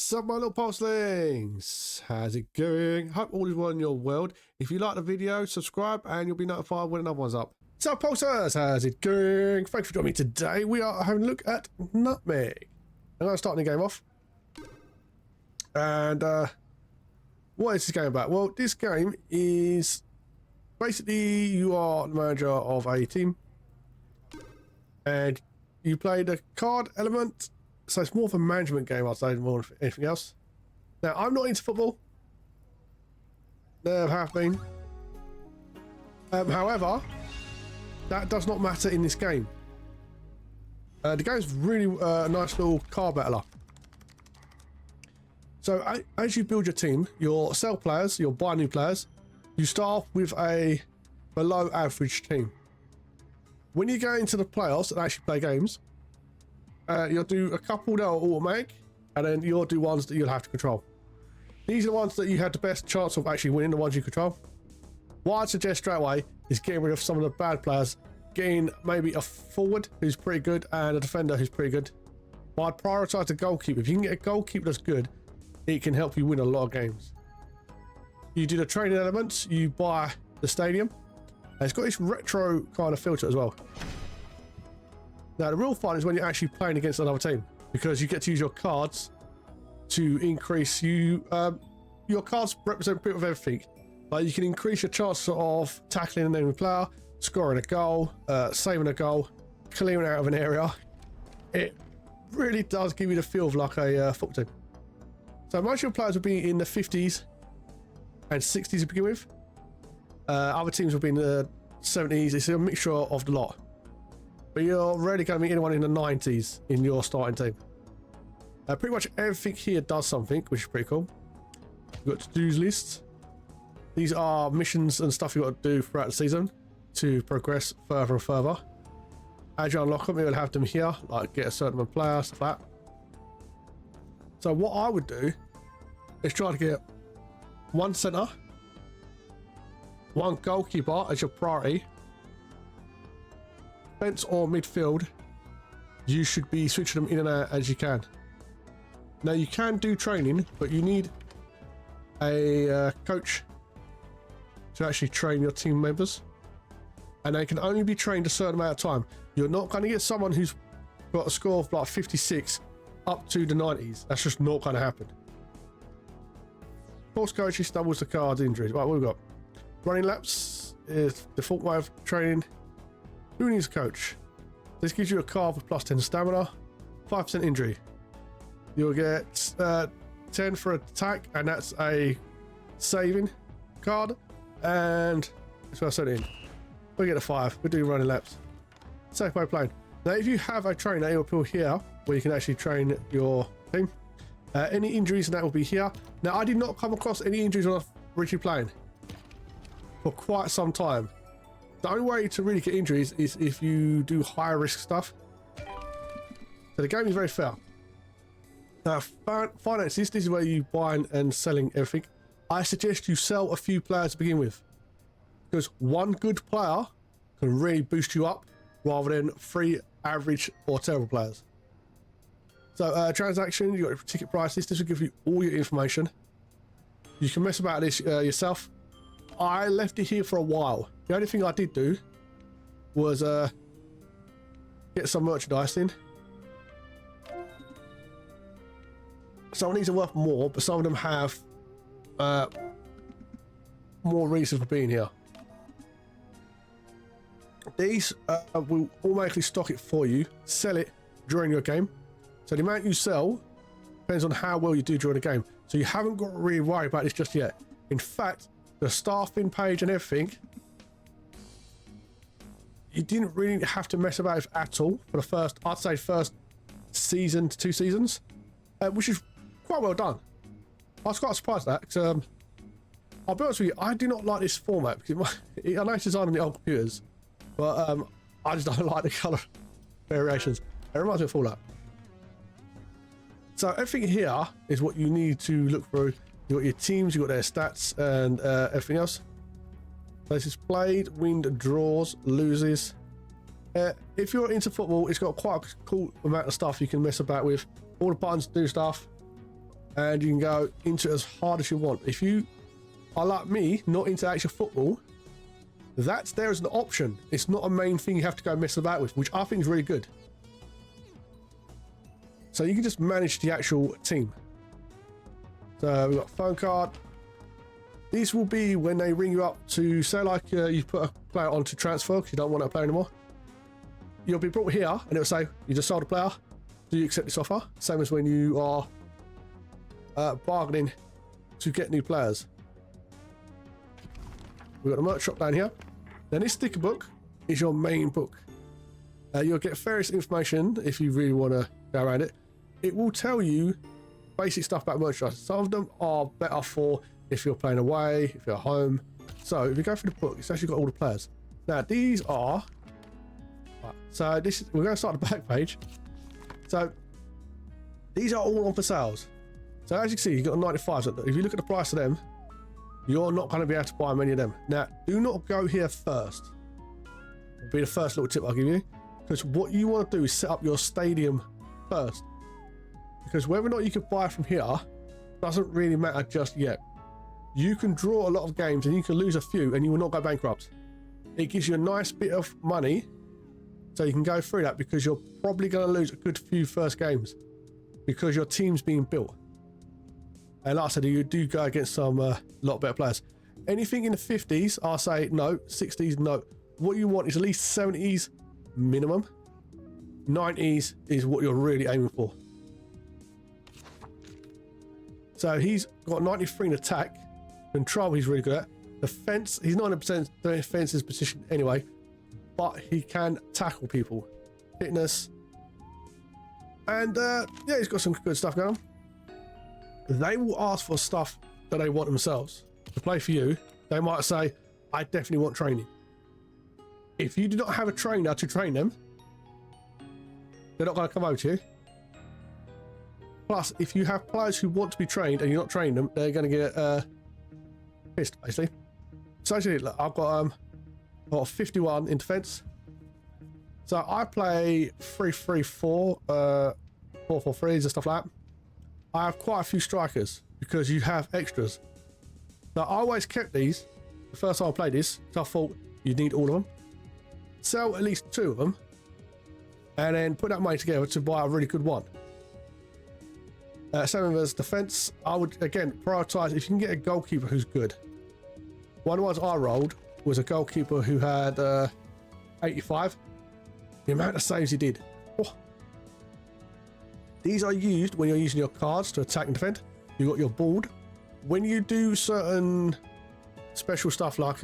Sup my little pulselings, how's it going? Hope all is well in your world. If you like the video, subscribe and you'll be notified when another one's up. So pulsers, how's it going? Thanks for joining me today. We are having a look at NUTMEG. I'm going to start the game off. And what is this game about? Well, this game is basically you are the manager of a team and you play the card element. So it's more of a management game, I'd say, more than anything else. Now, I'm not into football. Never have been. However, that does not matter in this game. The game's really a nice little card battler. So as you build your team, you'll sell players, you'll buy new players. You start with a below average team. When you go into the playoffs and actually play games, you'll do a couple that are automatic, and then you'll do ones that you'll have to control. These are the ones that you have the best chance of actually winning, the ones you control. What I'd suggest straight away is getting rid of some of the bad players, getting maybe a forward who's pretty good and a defender who's pretty good. But I'd prioritise the goalkeeper. If you can get a goalkeeper that's good, it can help you win a lot of games. You do the training elements, you buy the stadium, and it's got this retro kind of filter as well. Now the real fun is when you're actually playing against another team, because you get to use your cards to increase your cards represent a bit of everything. Like you can increase your chance of tackling an enemy player, scoring a goal, saving a goal, clearing out of an area. It really does give you the feel of like a football team. So most of your players will be in the 50s and 60s to begin with. Other teams will be in the 70s. It's a mixture of the lot. But you're rarely going to meet anyone in the 90s in your starting team. Pretty much everything here does something, which is pretty cool. You've got to-dos lists. These are missions and stuff you've got to do throughout the season to progress further and further. As you unlock them, you'll have them here, like get a certain player, stuff like that. So what I would do is try to get one centre, one goalkeeper as your priority. Defense or midfield, you should be switching them in and out as you can. Now you can do training, but you need a coach to actually train your team members, and they can only be trained a certain amount of time. You're not going to get someone who's got a score of like 56 up to the 90s. That's just not going to happen. Force coaches doubles the cards injuries. Right, what we've got? Running laps is default way of training. Who needs a coach? This gives you a card with plus 10 stamina, 5% injury. You'll get 10 for attack, and that's a saving card. And that's what I said in. We'll get a 5. We'll do running laps. Safe way of playing. Now, if you have a trainer, it will appear here where you can actually train your team. Any injuries, and that will be here. Now, I did not come across any injuries when I was originally playing for quite some time. The only way to really get injuries is if you do higher risk stuff. So the game is very fair. Now, finances, this is where you buying and selling everything. I suggest you sell a few players to begin with, because one good player can really boost you up rather than 3 average or terrible players. So transaction, you got your ticket prices. This will give you all your information. You can mess about this yourself. I left it here for a while. The only thing I did do was get some merchandise in. Some of these are worth more, but some of them have more reason for being here. These will automatically stock it for you, sell it during your game. So the amount you sell depends on how well you do during the game. So you haven't got to really worry about this just yet. In fact, the staffing page and everything, you didn't really have to mess about with at all for the first, I'd say, first season to 2 seasons, which is quite well done. I was quite surprised at that, because I'll be honest with you, I do not like this format, because I know it's designed on the old computers, but I just don't like the colour variations. It reminds me of Fallout. So everything here is what you need to look through. You've got your teams, you've got their stats, and everything else. Places played, win, draws, loses. If you're into football, it's got quite a cool amount of stuff you can mess about with. All the buttons do stuff. and you can go into it as hard as you want. If you are like me, not into actual football, that's there as an option. It's not a main thing you have to go mess about with, which I think is really good. So you can just manage the actual team. So we've got phone card. These will be when they ring you up to say like you put a player onto transfer because you don't want to play anymore. You'll be brought here and it'll say you just sold a player. Do you accept this offer? Same as when you are bargaining to get new players. We've got a merch shop down here. Then this sticker book is your main book. You'll get various information if you really want to go around it. It will tell you basic stuff about merchandise. Some of them are better for if you're playing away, if you're at home. So if you go through the book, it's actually got all the players. Now these are, right, so this is, we're going to start the back page. So these are all on for sales. So as you can see, you've got 95. So if you look at the price of them, you're not going to be able to buy many of them. Now, do not go here first. It'll be the first little tip I'll give you. Because what you want to do is set up your stadium first. Because whether or not you can buy from here doesn't really matter just yet. You can draw a lot of games and you can lose a few and you will not go bankrupt. It gives you a nice bit of money so you can go through that, because you're probably going to lose a good few first games because your team's being built. And like I said, you do go against some lot better players. Anything in the 50s, I'll say no. 60s, no. What you want is at least 70s minimum. 90s is what you're really aiming for. So he's got 93 in attack. Control he's really good at. Defense, he's not in a defensive position anyway, but he can tackle people. Fitness. And yeah, he's got some good stuff going on. They will ask for stuff that they want themselves to play for you. They might say, I definitely want training. If you do not have a trainer to train them, they're not going to come over to you. Plus, if you have players who want to be trained and you're not training them, they're going to get pissed, basically. So actually, look, I've got 51 in defense. So I play 3-3-4, 4-4-3s and stuff like that. I have quite a few strikers because you have extras. Now I always kept these the first time I played this, so I thought you need all of them. Sell at least 2 of them and then put that money together to buy a really good one. Same as defense, I would again prioritize if you can get a goalkeeper who's good. One of the ones I rolled was a goalkeeper who had 85. The amount of saves he did. Oh. These are used when you're using your cards to attack and defend. You've got your board. When you do certain special stuff like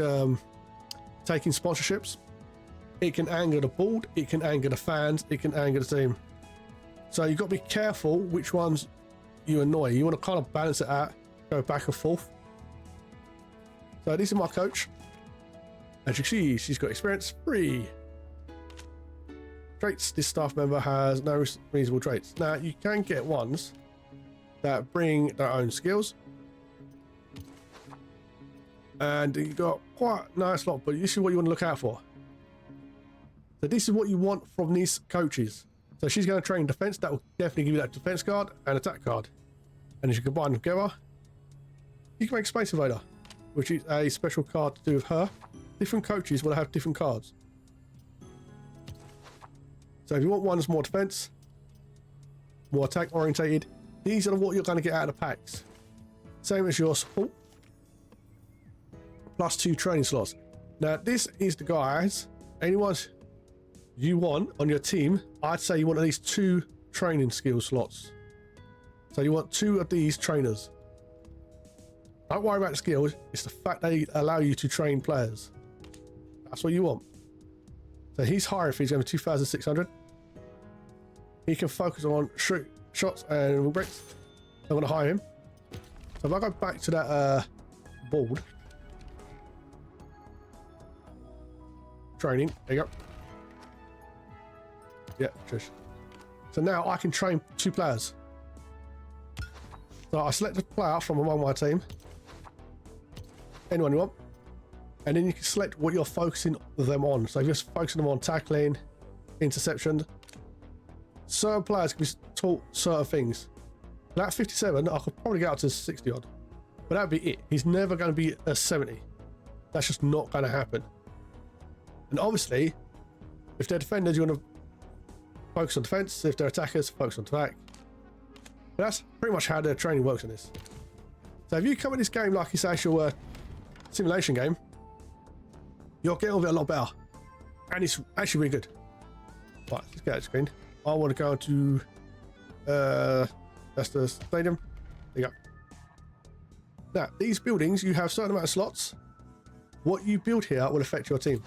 taking sponsorships, it can anger the board, it can anger the fans, it can anger the team. So you've got to be careful which ones you annoy. You want to kind of balance it out, go back and forth. So this is my coach. As you can see, she's got experience 3. Traits, this staff member has no reasonable traits. Now you can get ones that bring their own skills, and you've got quite a nice lot, but this is what you want to look out for. So this is what you want from these coaches. So she's going to train defense. That will definitely give you that defense card and attack card, and as you combine them together, you can make Space Invader, which is a special card to do with her. Different coaches will have different cards. So if you want one that's more defense, more attack orientated, these are what you're going to get out of the packs. Same as your support. Plus 2 training slots. Now this is the guys, anyone you want on your team, I'd say you want at least 2 training skill slots. So you want 2 of these trainers. Don't worry about the skills, it's the fact they allow you to train players. That's what you want. So he's higher if he's going to 2,600. He can focus on shots and wing breaks. I'm going to hire him. So if I go back to that board. Training, there you go. Yeah, just. So now I can train 2 players. So I select a player from among my team. Anyone you want. And then you can select what you're focusing them on. So if you're focusing them on tackling, interception, certain players can be taught certain things. At 57, I could probably get up to 60 odd. But that'd be it. He's never going to be a 70. That's just not going to happen. And obviously, if they're defenders, you want to focus on defense. If they're attackers, focus on attack. But that's pretty much how their training works in this. So if you come at this game like it's actual simulation game, you'll get on with it a lot better. And it's actually really good. Right, let's get out of the screen. I want to go into that's the stadium. There you go. Now, these buildings, you have a certain amount of slots. What you build here will affect your team.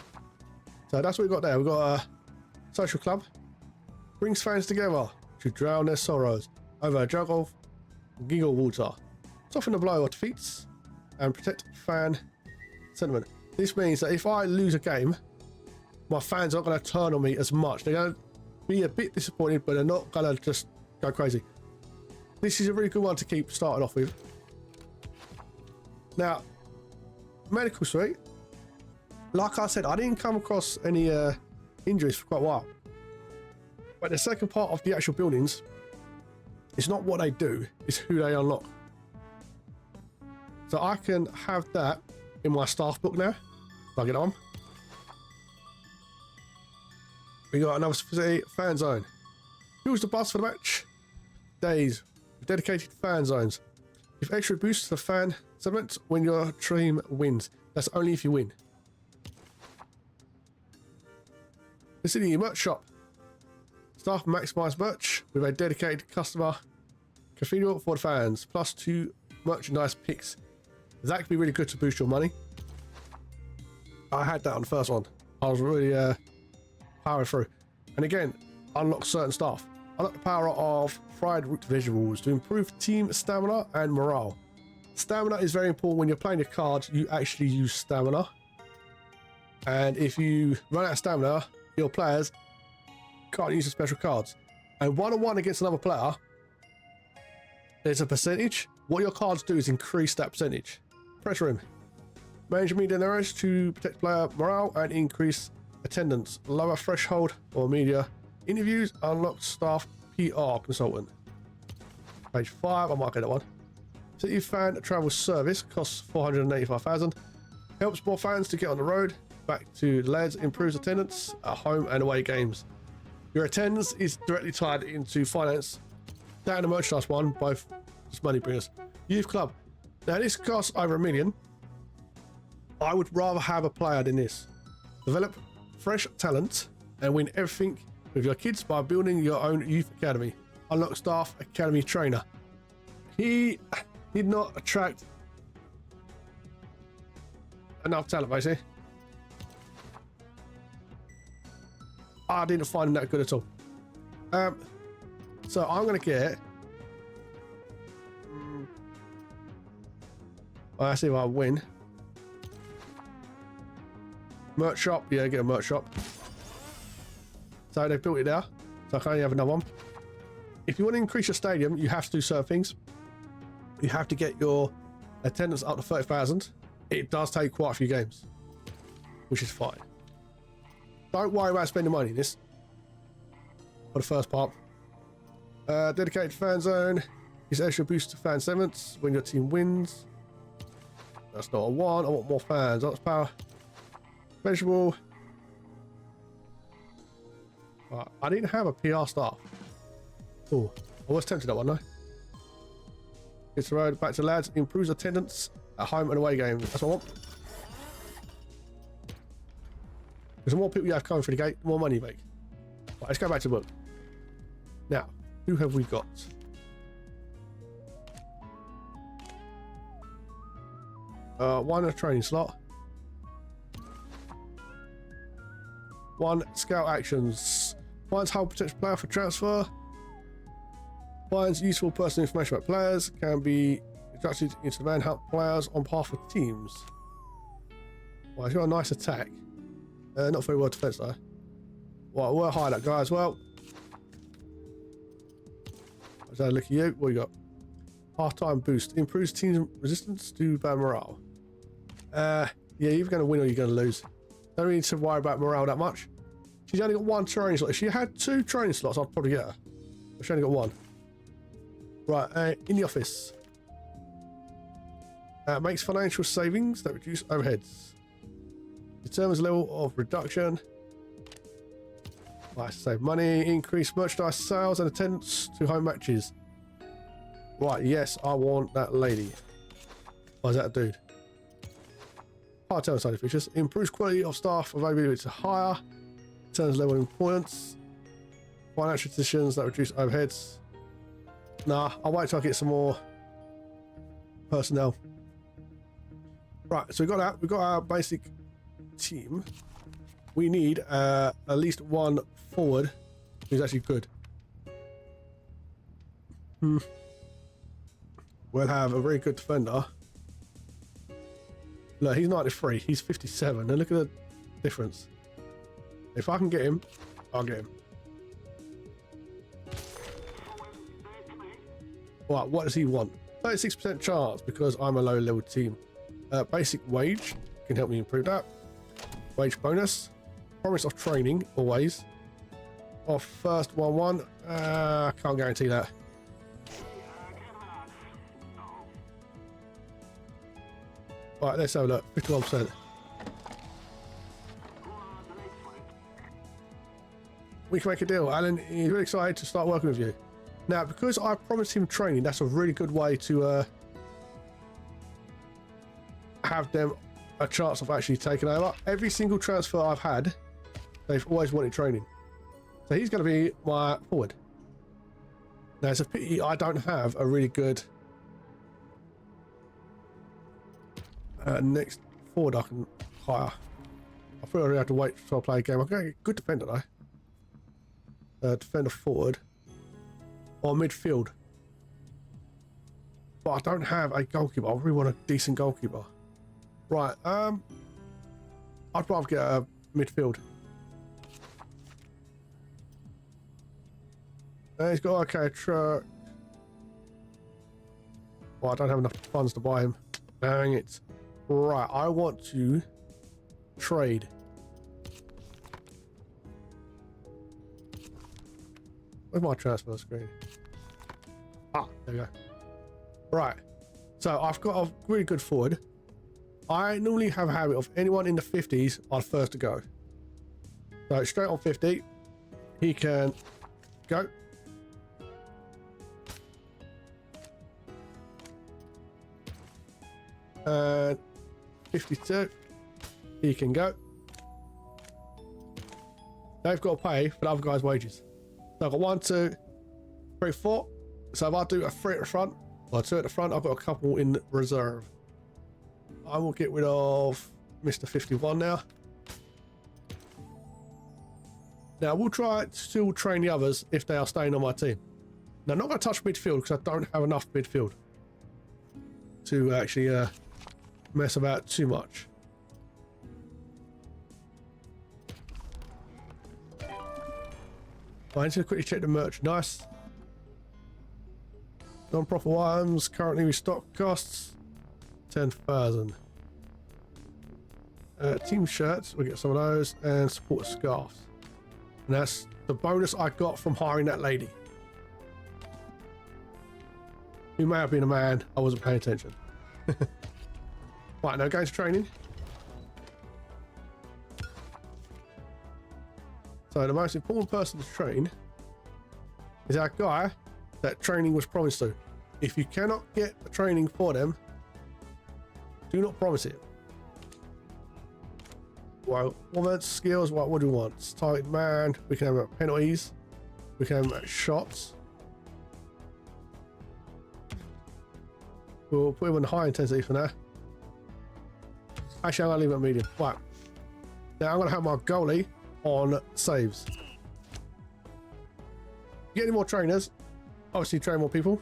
So that's what we've got there. We've got a social club. Brings fans together to drown their sorrows over a jug of giggle water. Soften the blow of defeats and protect fan sentiment. This means that if I lose a game, my fans aren't going to turn on me as much. They're going to be a bit disappointed, but they're not going to just go crazy. This is a really good one to keep starting off with. Now, medical suite. Like I said, I didn't come across any injuries for quite a while. But the second part of the actual buildings, it's not what they do, it's who they unlock. So I can have that in my staff book now. Plug it on. We got another facility, fan zone. Who's the boss for the match? Days. Dedicated fan zones. Give extra boost to the fan segment when your team wins. That's only if you win. Facility merch shop. Staff maximize merch with a dedicated customer cathedral for the fans. Plus 2 merchandise picks. That could be really good to boost your money. I had that on the first one. I was really powering through. And again, unlock certain stuff. Unlock the power of fried root vegetables to improve team stamina and morale. Stamina is very important when you're playing your cards. You actually use stamina. And if you run out of stamina, your players can't use the special cards. And one-on-one against another player, there's a percentage. What your cards do is increase that percentage. Pressure him. Manage media narrows to protect player morale and increase attendance. Lower threshold or media interviews. Unlock staff PR consultant. Page 5. I might get that one. City fan travel service costs 485,000. Helps more fans to get on the road. Back to the lads. Improves attendance at home and away games. Your attendance is directly tied into finance. That and the merchandise one, both just money bringers. Youth club. Now this costs over $1 million. I would rather have a player than this. Develop fresh talent and win everything with your kids by building your own youth academy. Unlock staff academy trainer. He did not attract enough talent, basically. I didn't find him that good at all. So I'm going to get... Let's see if I win. Merch shop. Yeah, get a merch shop. So they've built it there. So I can only have another one. If you want to increase your stadium, you have to do certain things. You have to get your attendance up to 30,000. It does take quite a few games, which is fine. Don't worry about spending money in this for the first part. Dedicated fan zone is extra boost to fan segments when your team wins. That's not a 1. I want more fans. That's power. Vegetable. I didn't have a PR staff. Oh, I was tempted that one though. It's the road back to lads. Improves attendance at home and away games. That's what I want. Because the more people you have coming through the gate, the more money you make. Right, let's go back to the book. Now, who have we got? One a training slot. 1 scout actions. Finds how potential player for transfer. Finds useful personal information about players. Can be instructed into the man help players on behalf of teams. Well, he's got a nice attack. Not very well defense though. Well, we'll hire that guy as well. Let's have a look at you. What you got? Half-time boost. Improves team resistance to bad morale. Yeah, you're either going to win or you're going to lose. Don't need to worry about morale that much. She's only got 1 training slot. If she had 2 training slots, I'd probably get her. But she only got 1. Right, in the office. Makes financial savings that reduce overheads. Determines level of reduction. Right, save money. Increase merchandise sales and attendance to home matches. Right, yes, I want that lady. Why is that a dude? Higher turn side features. Improves quality of staff availability to hire. Turns level of importance. Financial decisions that reduce overheads. Nah, I'll wait till I get some more personnel. Right, so we got that. We've got our basic team. We need at least one forward who's actually good. We'll have a very good defender. Look, he's 93. He's 57. And look at the difference. If I can get him, I'll get him. Right, what does he want? 36% chance because I'm a low level team. Basic wage can help me improve that. Wage bonus. Promise of training, always. Off first 1-1. Can't guarantee that. Right, let's have a look. 51%. We can make a deal. Alan is really excited to start working with you. Now, because I promised him training, that's a really good way to have them a chance of actually taking over. Every single transfer I've had, they've always wanted training. So he's going to be my forward. Now, it's a pity I don't have a really good next forward I can hire. I feel I really have to wait until I play a game. I'm going to get a good defender though. Defender forward. Or midfield. But I don't have a goalkeeper. I really want a decent goalkeeper. Right, I'd rather get a midfield. He's got okay truck. Well, I don't have enough funds to buy him. Dang it. Right, I want to trade. Where's my transfer screen? Ah, there we go. Right, so I've got a really good forward. I normally have a habit of anyone in the 50s are first to go. So straight on 50, he can go. And 52, he can go. They've got to pay for the other guy's wages. So I've got 1, 2, 3, 4. So if I do a 3 at the front, or 2 at the front, I've got a couple in reserve. I will get rid of Mr. 51 now. Now we'll try to still train the others if they are staying on my team. Now I'm not going to touch midfield because I don't have enough midfield to actually mess about too much. I need to quickly check the merchandise. Non-profit items currently restock costs 10,000. Team shirts, we get some of those, and support scarves. And that's the bonus I got from hiring that lady. Who may have been a man, I wasn't paying attention. Right, now going to training. So the most important person to train is our guy that training was promised to. If you cannot get the training for them, do not promise it. Well, woman's skills, what do we want? Target man, we can have penalties, we can have shots. We'll put him on high intensity for now. Actually, I'm going to leave it at medium. Right. Now I'm going to have my goalie on saves. Get any more trainers, obviously train more people.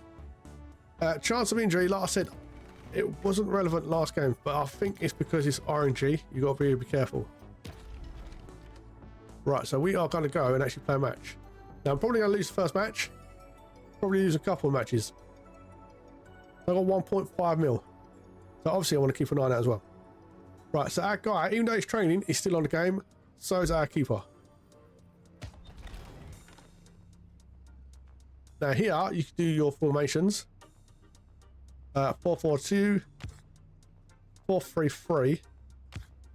Chance of injury, like I said, it wasn't relevant last game, but I think it's because it's RNG. You got to really be careful. Right, so we are going to go and actually play a match. Now I'm probably going to lose the first match, probably lose a couple of matches. I got 1.5 mil, so obviously I want to keep an eye on that as well. Right, so our guy, even though he's training, he's still on the game. So is our keeper. Now here you can do your formations. 4-4-2, 4-3-3.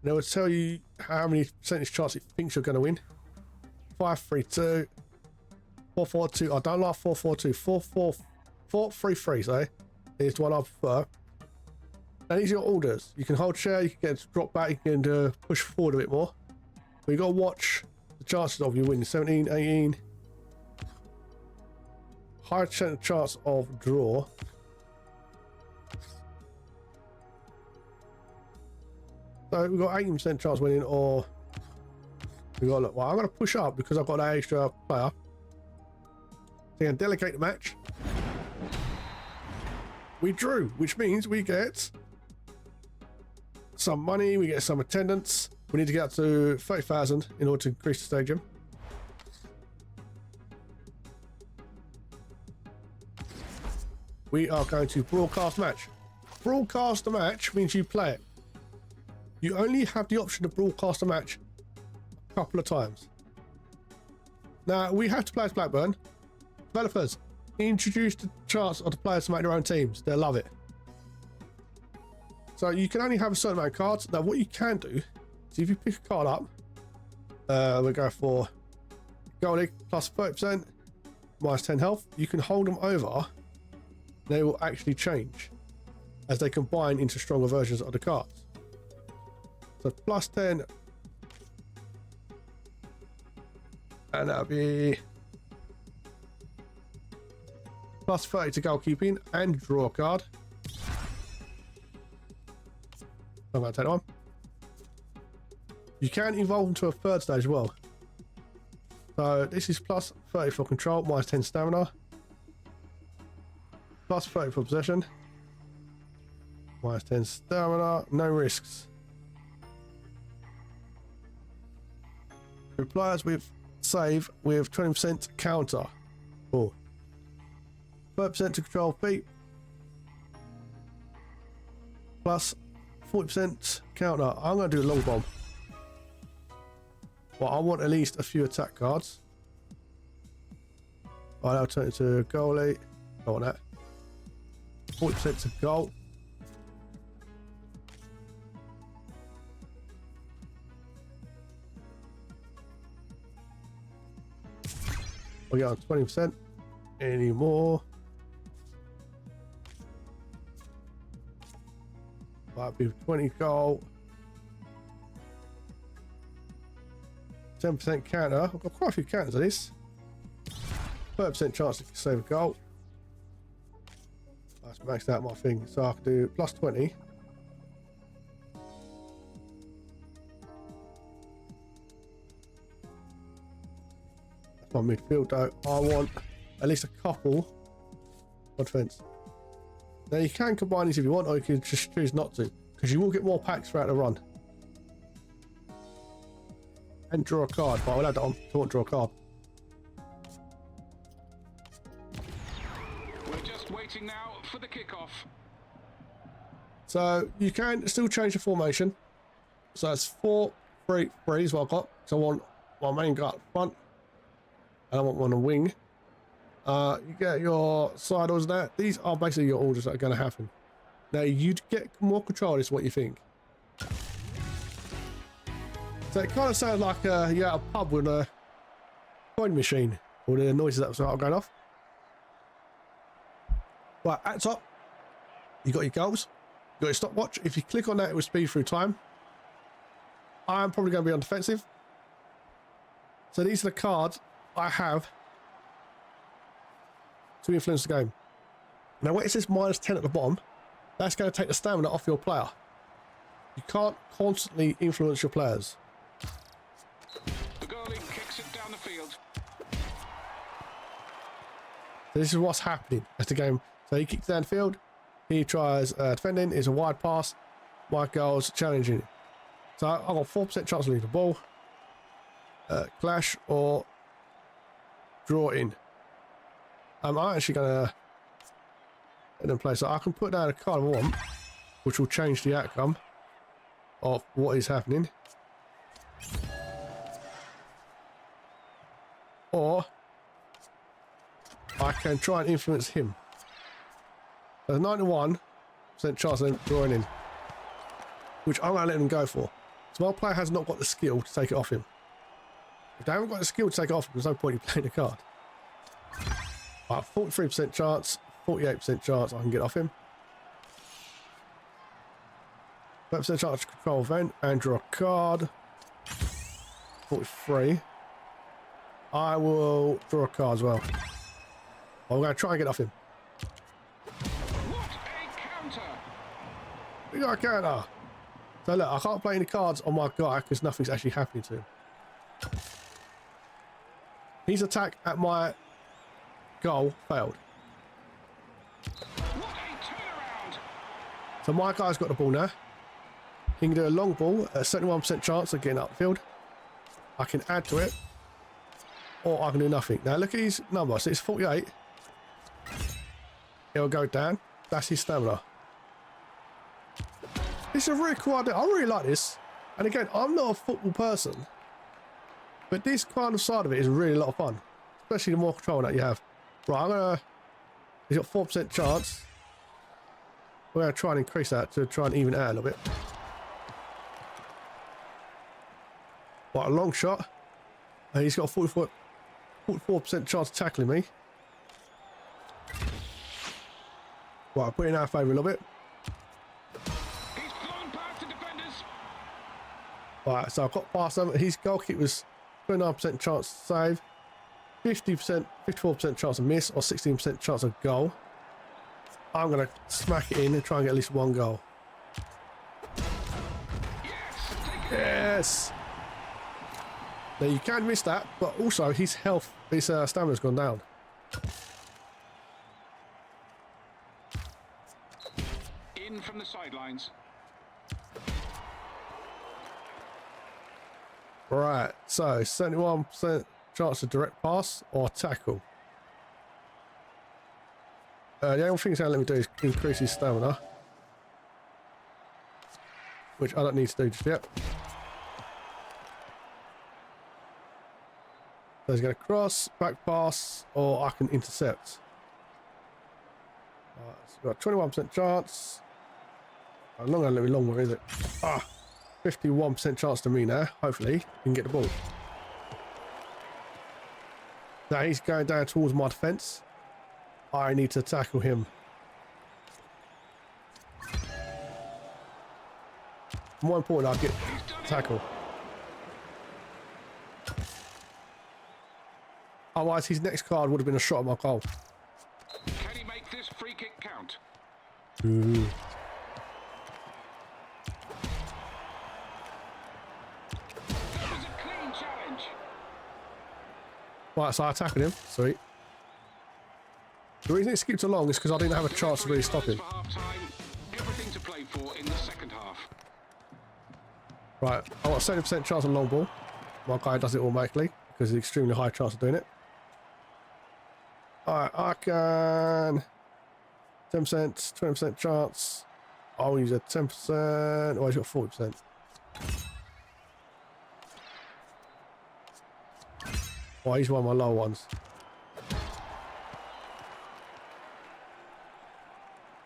And it will tell you how many percentage chance it thinks you're going to win. 5-3-2, 4-4-2. I don't like 4-4-2. 4-3-3. So is the one I prefer. And these are your orders. You can hold share. You can get drop back. You can push forward a bit more. But you got to watch the chances of you winning. 17, 18. High chance of draw. So we've got 18% chance winning, or we got, look, well, I'm going to push up because I've got that extra player. So you can delegate the match. We drew, which means we get some money, we get some attendance. We need to get up to 30,000 in order to increase the stadium. We are going to broadcast match. Broadcast the match means you play it. You only have the option to broadcast a match a couple of times. Now, we have to play as Blackburn. Developers, introduce the chance of the players to make their own teams. They'll love it. So you can only have a certain amount of cards. Now, what you can do is if you pick a card up, we'll go for goalie plus 30%, minus 10 health. You can hold them over. They will actually change as they combine into stronger versions of the cards. So plus 10, and that'll be plus 30 to goalkeeping and draw a card. I'm going to take that one. You can evolve into a third stage as well. So this is plus 30 for control, minus 10 stamina, plus 30 for possession, minus 10 stamina, no risks. Players with save with 20% counter. Oh. 30% to control feet. Plus 40% counter. I'm going to do a long bomb. Well, I want at least a few attack cards. Right, I'll turn it to goalie. I want that. 40% to goal. We got 20% anymore. Might be 20 goal. 10% counter. I've got quite a few counters of this. 30% chance to save a goal. That's maxed out my thing. So I can do plus 20. My midfield though, I want at least a couple of defense. Now you can combine these if you want, or you can just choose not to, because you will get more packs throughout the run. And draw a card, but I will add that on. I want to draw a card. We're just waiting now for the kickoff. So you can still change the formation. So it's 4-3-3 is what I've got. So I want my main guy up front. I don't want one on wing. You get your side orders there. These are basically your orders that are going to happen. Now you get more control. Is what you think. So it kind of sounds like you're at a pub with a coin machine. All the noises that are going off. Right, at the top, you got your goals. You got your stopwatch. If you click on that, it will speed through time. I'm probably going to be on defensive. So these are the cards I have to influence the game. Now when it says minus 10 at the bottom, that's going to take the stamina off your player. You can't constantly influence your players. The goalie kicks it down the field. So this is what's happening as the game. So he kicks down the field, he tries defending, it's a wide pass, my goal's challenging. So I've got 4% chance to lose the ball, clash or draw in. I'm actually going to put in place. So I can put down a card I want, which will change the outcome of what is happening. Or I can try and influence him. There's a 91% chance of them drawing in, which I'm going to let them go for. So my player has not got the skill to take it off him. If they haven't got the skill to take it off him, there's no point in playing the card. Right, 43% chance, 48% chance I can get off him. 30% chance to control event and draw a card. 43. I will draw a card as well. I'm going to try and get off him. What a counter! We got a counter. So look, I can't play any cards on my guy because nothing's actually happening to him. His attack at my goal failed. What a turnaround! So my guy's got the ball now. He can do a long ball at a 71% chance of getting upfield. I can add to it, or I can do nothing. Now look at his number. So it's 48. It'll go down. That's his stamina. This is a really cool idea. I really like this. And again, I'm not a football person, but this kind of side of it is really a lot of fun, especially the more control that you have. Right, I'm gonna. He's got 4% chance. We're gonna try and increase that to try and even it out a little bit. Right, a long shot. And he's got a 44% chance of tackling me. Right, put it in our favour a little bit. He's flown past the defenders. Right, so I've got past them. His goal kick was 29% chance to save, 54% chance of miss, or 16% chance of goal. I'm going to smack it in and try and get at least one goal. Yes! Now you can miss that, but also his health, his stamina's gone down. In from the sidelines. Right, so 71% chance of direct pass or tackle. The only thing it's going to let me do is increase his stamina, which I don't need to do just yet. So he's going to cross, back pass, or I can intercept. Right, so we've got 21% chance. I'm not going to let me long one, is it? 51% chance to me now. Hopefully, he can get the ball. Now he's going down towards my defence. I need to tackle him. More important, I get tackle. Otherwise, his next card would have been a shot at my goal. Can he make this free kick count? Ooh. That was a clean challenge. Right, so I tackled him. Sweet. The reason it skipped along is because I didn't have a chance to really stop him. For half-time. Everything to play for in the second half. Right, I've got a 70% chance on long ball. My guy does it automatically because it's extremely high chance of doing it. Alright, I can 10%, 20% chance. I'll use a 10%. Oh, he's got 40%. Oh, he's one of my low ones.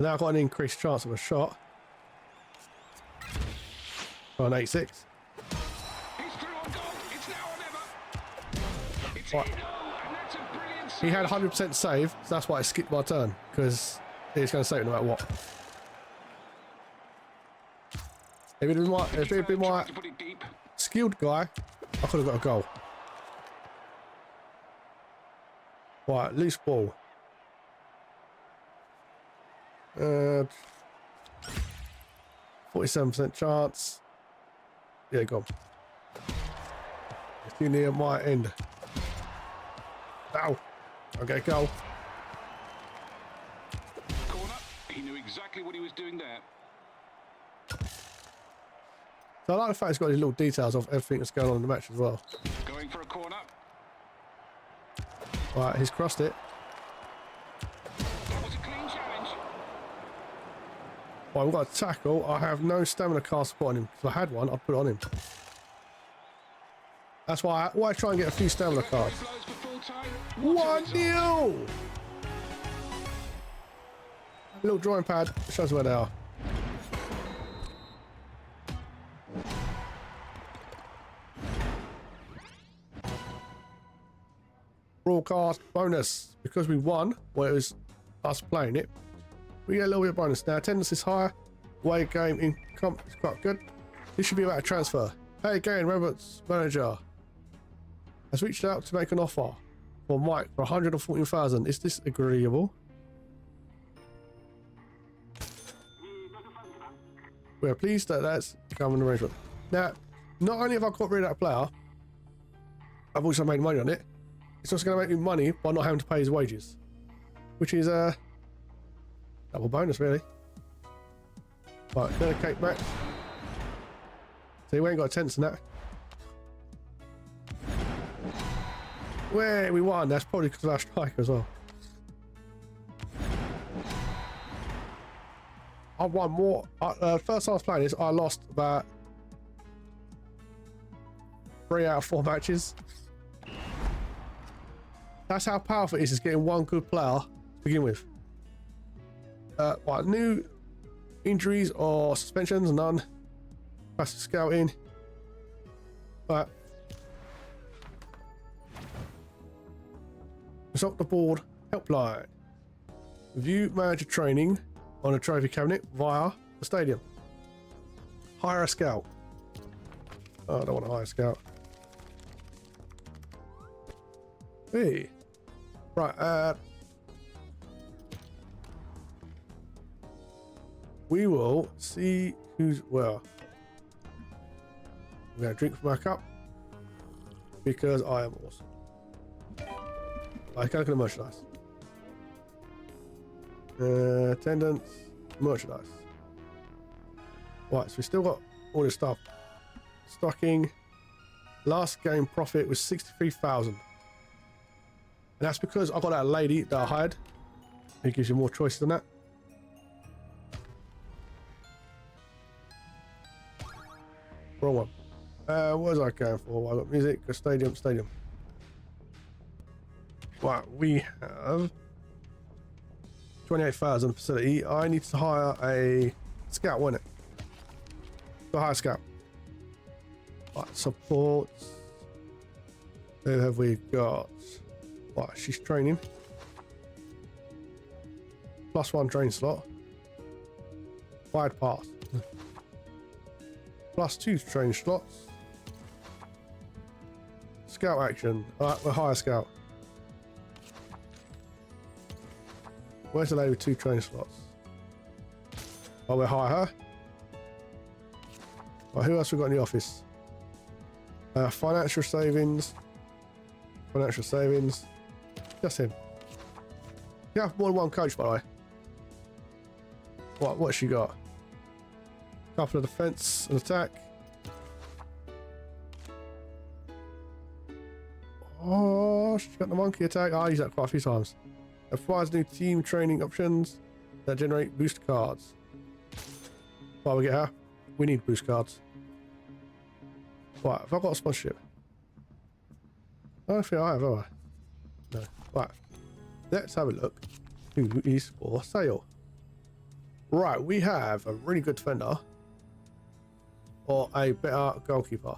Now I've got an increased chance of a shot. On 86. He's through on goal. It's now or never. It's Right. in. Oh, and that's a brilliant He had save. 100% save, so that's why I skipped my turn, because he's going to save it no matter what. If it had been my Tried to put it deep. skilled guy, I could have got a goal. Right, loose ball. 47% chance. Yeah, go on. It's too near my end. Ow. Okay, goal. Corner. He knew exactly what he was doing there. So I like the fact it's got these little details of everything that's going on in the match as well. Going for a corner. Right, he's crossed it. That was a clean challenge. Right, we've got a tackle. I have no stamina card support on him. If I had one, I'd put it on him. That's why I try and get a few stamina cards. Blows for full time. 1-0! little drawing pad shows where they are. Broadcast bonus. Because we won, well, it was us playing it, we get a little bit of bonus. Now, attendance is higher. Away game income is quite good. This should be about a transfer. Hey, again, Robert's manager has reached out to make an offer for Mike for 114,000. Is this agreeable? We are pleased that that's become an arrangement. Now, not only have I got rid of that player, I've also made money on it. It's also going to make me money by not having to pay his wages, which is a double bonus, really. Right, dedicate back. So we ain't got attendance in that. Where we won, that's probably because of our striker as well. I won more. First time I was playing this, I lost about 3 out of 4 matches. That's how powerful it is getting one good player to begin with. Right, new injuries or suspensions, none. Passive scouting. Right. Consult the board helpline. View manager training on a trophy cabinet via the stadium. Hire a scout. Oh, I don't want to hire a scout. Hey. Right, we will see who's well. I'm going to drink from my cup because I am awesome. I can't look at the merchandise. Attendance, merchandise. Right, so we still got all this stuff. Stocking. Last game profit was 63,000. And that's because I got that lady that I hired. It gives you more choices than that. Wrong one. What was I going for? I got music, a stadium. Right, we have 28,000 facility. I need to hire a scout, wasn't it? To hire a scout. Right, support. Who have we got? Right, she's training. +1 train slot. Wide pass. +2 train slots. Scout action. Alright, we'll hire a scout. Where's the lady with 2 train slots? Oh, we'll hire her. Right, who else we got in the office? Financial savings. Just him. You have more than one coach, by the way. What's she got? Couple of defense and attack. Oh, she's got the monkey attack. I use that quite a few times. Applies new team training options that generate boost cards. Why we get her? We need boost cards. Right, have I got a sponsorship? I don't think I have I? No. Right. Let's have a look. Who is for sale? Right, we have a really good defender. Or a better goalkeeper.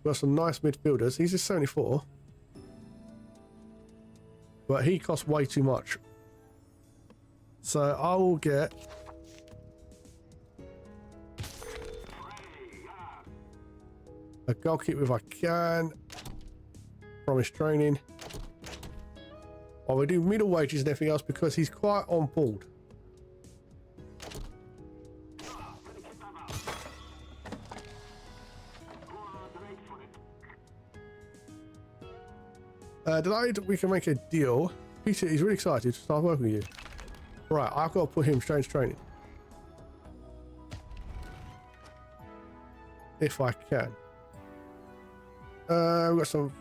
We've got some nice midfielders. He's just 74. But he costs way too much. So I will get a goalkeeper if I can. Promise training. I will do middle wages and everything else because he's quite on board. Delayed, we can make a deal. Peter is really excited to start working with you. Right, I've got to put him strange training. If I can. We've got some.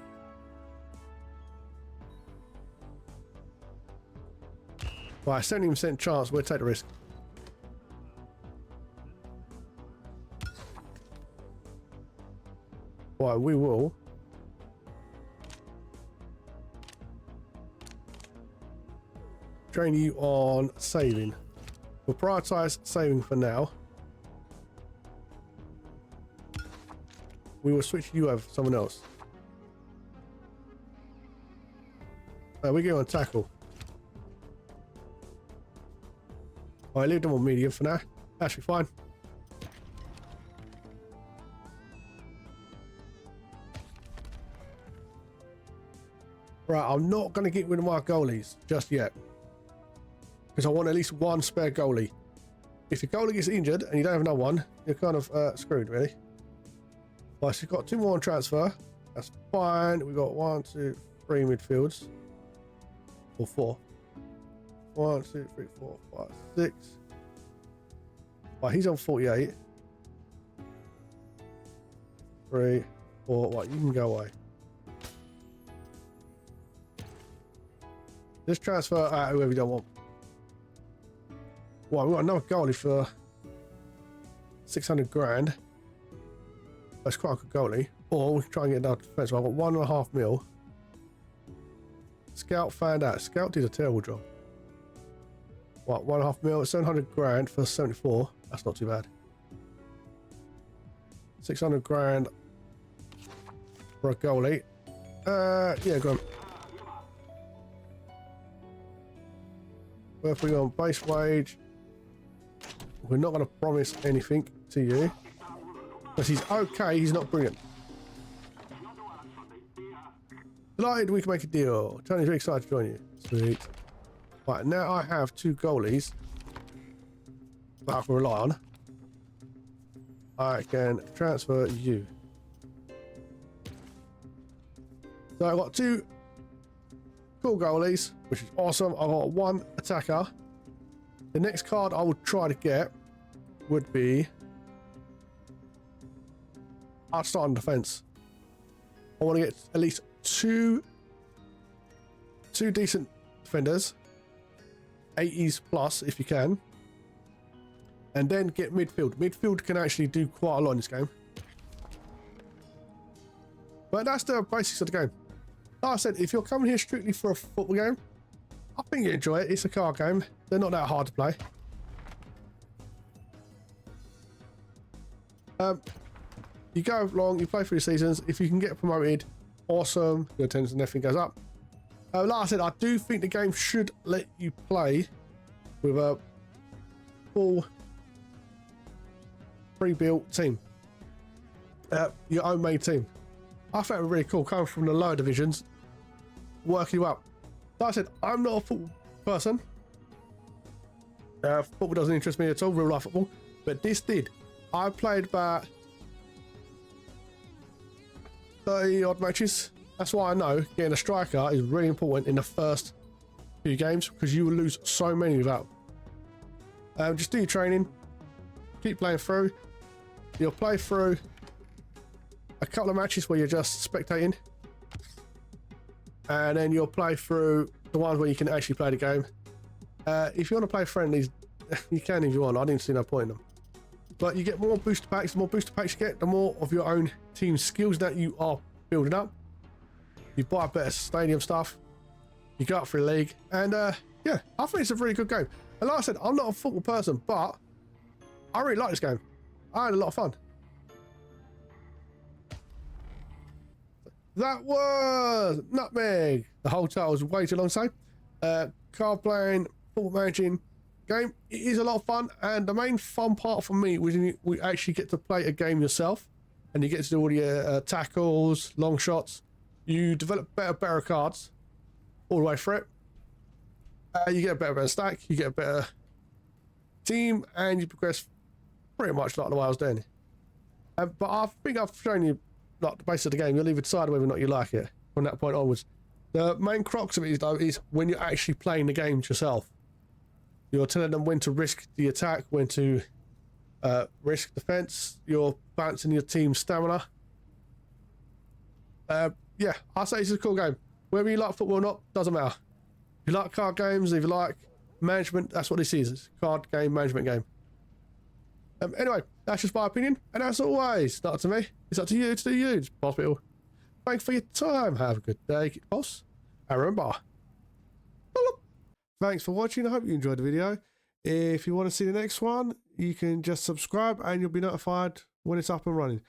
Right, 70% chance, we'll take the risk. Right, we will. train you on saving. We'll prioritize saving for now. We will switch you over for someone else. We go on tackle. I leave them on medium for now. Actually fine. Right, I'm not going to get rid of my goalies just yet. Because I want at least one spare goalie. If your goalie gets injured and you don't have another one, you're kind of screwed, really. Right, so you've got 2 more on transfer. That's fine. We've got 1, 2, 3 midfields. Or 4. 1, 2, 3, 4, 5, 6. Right, he's on 48. 3, 4. Right, you can go away. Just transfer out whoever you don't want. Well, we've got another goalie for 600 grand. That's quite a good goalie. Or we can try and get another defense. Well, I've got 1.5 mil. Scout found out. Scout did a terrible job. What, 1.5 mil? 700 grand for 74. That's not too bad. 600 grand for a goalie. Yeah, go on. Where if we go on base wage? We're not going to promise anything to you. Because he's okay, he's not brilliant. Delighted we can make a deal. Tony's very excited to join you. Sweet. Right, now I have 2 goalies that I can rely on. I can transfer you. So I've got 2 cool goalies, which is awesome. I've got 1 attacker. The next card I would try to get would be... I'll start on defense. I want to get at least two decent defenders, 80s plus if you can, and then get midfield. Midfield can actually do quite a lot in this game. But that's the basics of the game. Like I said, if you're coming here strictly for a football game, I think you enjoy it. It's a card game. They're not that hard to play. You go along, you play through the seasons. If you can get promoted, awesome. Your attendance and everything goes up. Like I said, I do think the game should let you play with a full pre-built team. Your own made team. I found it really cool coming from the lower divisions, working you up. Like I said, I'm not a football person. Football doesn't interest me at all, real life football. But this did. I played about 30 odd matches. That's why I know getting a striker is really important in the first few games, because you will lose so many without. Just do your training, keep playing through. You'll play through a couple of matches where you're just spectating, and then you'll play through the ones where you can actually play the game. If you want to play friendlies, you can if you want. I didn't see no point in them. But you get more booster packs. The more booster packs you get, the more of your own team skills that you are building up. You buy better stadium stuff. You go up for a league. And yeah, I think it's a really good game. And like I said, I'm not a football person, but I really like this game. I had a lot of fun. That was Nutmeg. The whole title was way too long to say. Card playing, football managing game. It is a lot of fun, and the main fun part for me was when you actually get to play a game yourself, and you get to do all your tackles, long shots. You develop better cards all the way through it. You get a better stack, you get a better team, and you progress pretty much like the way I was doing. But I think I've shown you like the base of the game. You'll either decide whether or not you like it from that point onwards. The main crux of it is, though, is when you're actually playing the games yourself. You're telling them when to risk the attack, when to risk defense. You're balancing your team's stamina. Yeah, I say it's a cool game. Whether you like football or not, doesn't matter. If you like card games, if you like management, that's what this is. It's a card game, management game. Anyway, that's just my opinion. And as always, not up to me. It's up to you to do you. It's Pulsebeetle. Thanks for your time. Have a good day. Keep pulse. And remember, Thanks for watching. I hope you enjoyed the video. If you want to see the next one, you can just subscribe and you'll be notified when it's up and running.